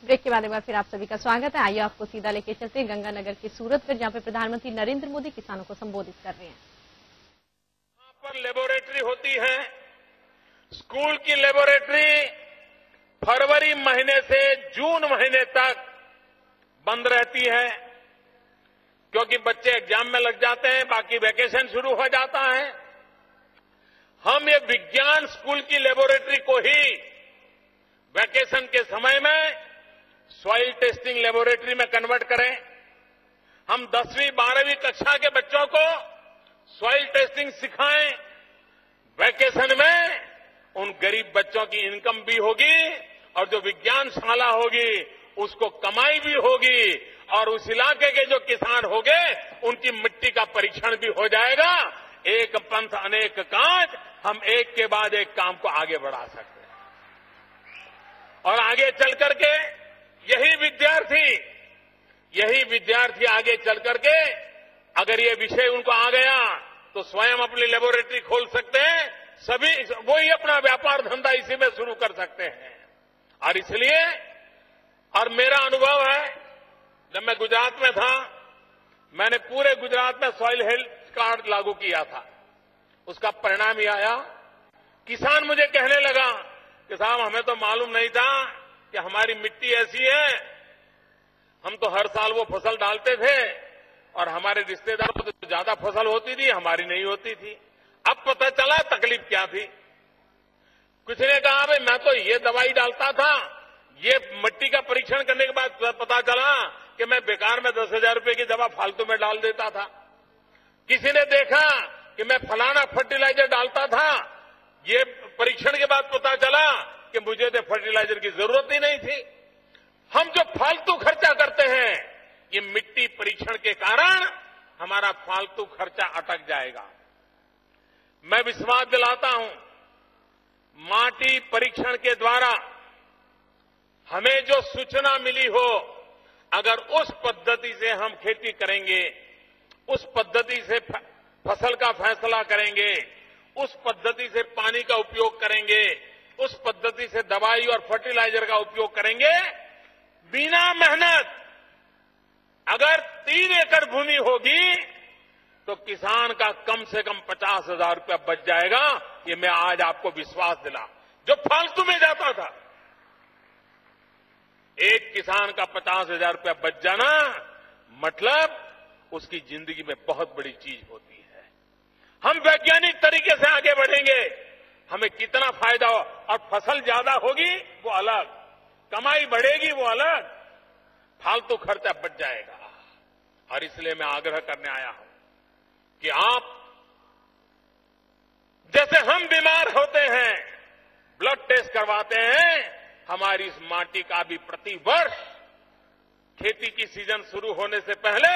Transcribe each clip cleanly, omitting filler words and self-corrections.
Break के बाद एक बार फिर आप सभी का स्वागत है। आइए आपको सीधा लेके चलते हैं गंगानगर के सूरतगढ़, जहां पे प्रधानमंत्री नरेंद्र मोदी किसानों को संबोधित कर रहे हैं। वहां पर लेबोरेटरी होती है, स्कूल की लेबोरेटरी फरवरी महीने से जून महीने तक बंद रहती है, क्योंकि बच्चे एग्जाम में लग जाते हैं, बाकी वैकेशन शुरू हो जाता है। हम ये विज्ञान स्कूल की लेबोरेटरी को ही वैकेशन के समय में सॉइल टेस्टिंग लेबोरेटरी में कन्वर्ट करें। हम 10वीं 12वीं कक्षा के बच्चों को सॉइल टेस्टिंग सिखाएं। वैकेशन में उन गरीब बच्चों की इनकम भी होगी और जो विज्ञानशाला होगी उसको कमाई भी होगी, और उस इलाके के जो किसान होंगे उनकी मिट्टी का परीक्षण भी हो जाएगा। एक पंथ अनेक काज, हम एक के बाद एक काम को आगे बढ़ा सकते हैं। और आगे चल करके यही विद्यार्थी आगे चल करके अगर ये विषय उनको आ गया तो स्वयं अपनी लेबोरेटरी खोल सकते हैं, सभी वही अपना व्यापार धंधा इसी में शुरू कर सकते हैं। और इसलिए, और मेरा अनुभव है, जब मैं गुजरात में था, मैंने पूरे गुजरात में सॉइल हेल्थ कार्ड लागू किया था। उसका परिणाम ये आया, किसान मुझे कहने लगा कि साहब हमें तो मालूम नहीं था कि हमारी मिट्टी ऐसी है, हम तो हर साल वो फसल डालते थे और हमारे रिश्तेदारों को तो ज्यादा फसल होती थी, हमारी नहीं होती थी। अब पता चला तकलीफ क्या थी। कुछ ने कहा भाई मैं तो ये दवाई डालता था, ये मिट्टी का परीक्षण करने के बाद पता चला कि मैं बेकार में 10,000 रुपए की दवा फालतू में डाल देता था। किसी ने देखा कि मैं फलाना फर्टिलाइजर डालता था, ये परीक्षण के बाद पता चला कि मुझे तो फर्टिलाइजर की जरूरत ही नहीं थी। हम जो फालतू खर्चा करते हैं, ये मिट्टी परीक्षण के कारण हमारा फालतू खर्चा अटक जाएगा। मैं विश्वास दिलाता हूं, माटी परीक्षण के द्वारा हमें जो सूचना मिली हो, अगर उस पद्धति से हम खेती करेंगे, उस पद्धति से फसल का फैसला करेंगे, उस पद्धति से पानी का उपयोग करेंगे, उस पद्धति से दवाई और फर्टिलाइजर का उपयोग करेंगे, बिना मेहनत अगर 3 एकड़ भूमि होगी तो किसान का कम से कम 50,000 रुपया बच जाएगा। ये मैं आज आपको विश्वास दिला, जो फालतू में जाता था। एक किसान का 50,000 रुपया बच जाना मतलब उसकी जिंदगी में बहुत बड़ी चीज होती है। हम वैज्ञानिक तरीके से आगे बढ़ेंगे, हमें कितना फायदा हो, और फसल ज्यादा होगी वो अलग, कमाई बढ़ेगी वो अलग, फालतू खर्चा बच जाएगा। और इसलिए मैं आग्रह करने आया हूं कि आप, जैसे हम बीमार होते हैं, ब्लड टेस्ट करवाते हैं, हमारी इस माटी का भी प्रति वर्ष खेती की सीजन शुरू होने से पहले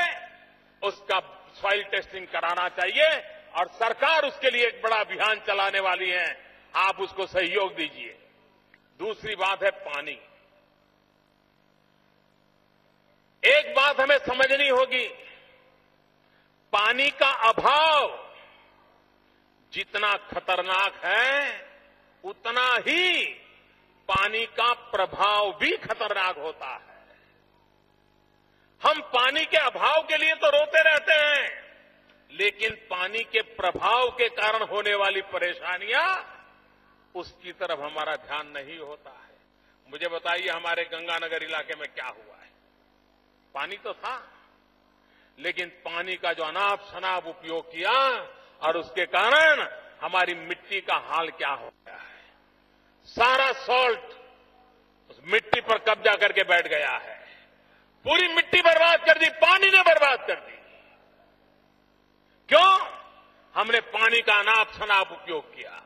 उसका सॉइल टेस्टिंग कराना चाहिए, और सरकार उसके लिए एक बड़ा अभियान चलाने वाली है। आप उसको सहयोग दीजिए। दूसरी बात है पानी। एक बात हमें समझनी होगी, पानी का अभाव जितना खतरनाक है उतना ही पानी का प्रभाव भी खतरनाक होता है। हम पानी के अभाव के लिए तो रोते रहते हैं, लेकिन पानी के प्रभाव के कारण होने वाली परेशानियां, उसकी तरफ हमारा ध्यान नहीं होता है। मुझे बताइए हमारे गंगानगर इलाके में क्या हुआ है। पानी तो था, लेकिन पानी का जो अनाप शनाप उपयोग किया और उसके कारण हमारी मिट्टी का हाल क्या हो गया है। सारा सॉल्ट उस मिट्टी पर कब्जा करके बैठ गया है, पूरी मिट्टी बर्बाद कर दी, पानी ने बर्बाद कर दी। क्यों? हमने पानी का अनाप शनाप उपयोग किया।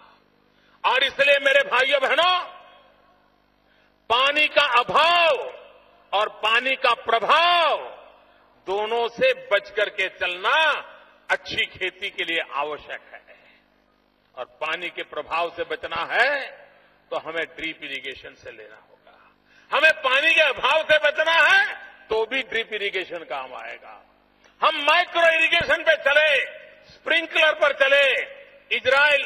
और इसलिए मेरे भाइयों बहनों, पानी का अभाव और पानी का प्रभाव दोनों से बच करके चलना अच्छी खेती के लिए आवश्यक है। और पानी के प्रभाव से बचना है तो हमें ड्रिप इरिगेशन से लेना होगा। हमें पानी के अभाव से बचना है तो भी ड्रिप इरिगेशन काम आएगा। हम माइक्रो इरिगेशन पे चले, स्प्रिंकलर पर चले। इजराइल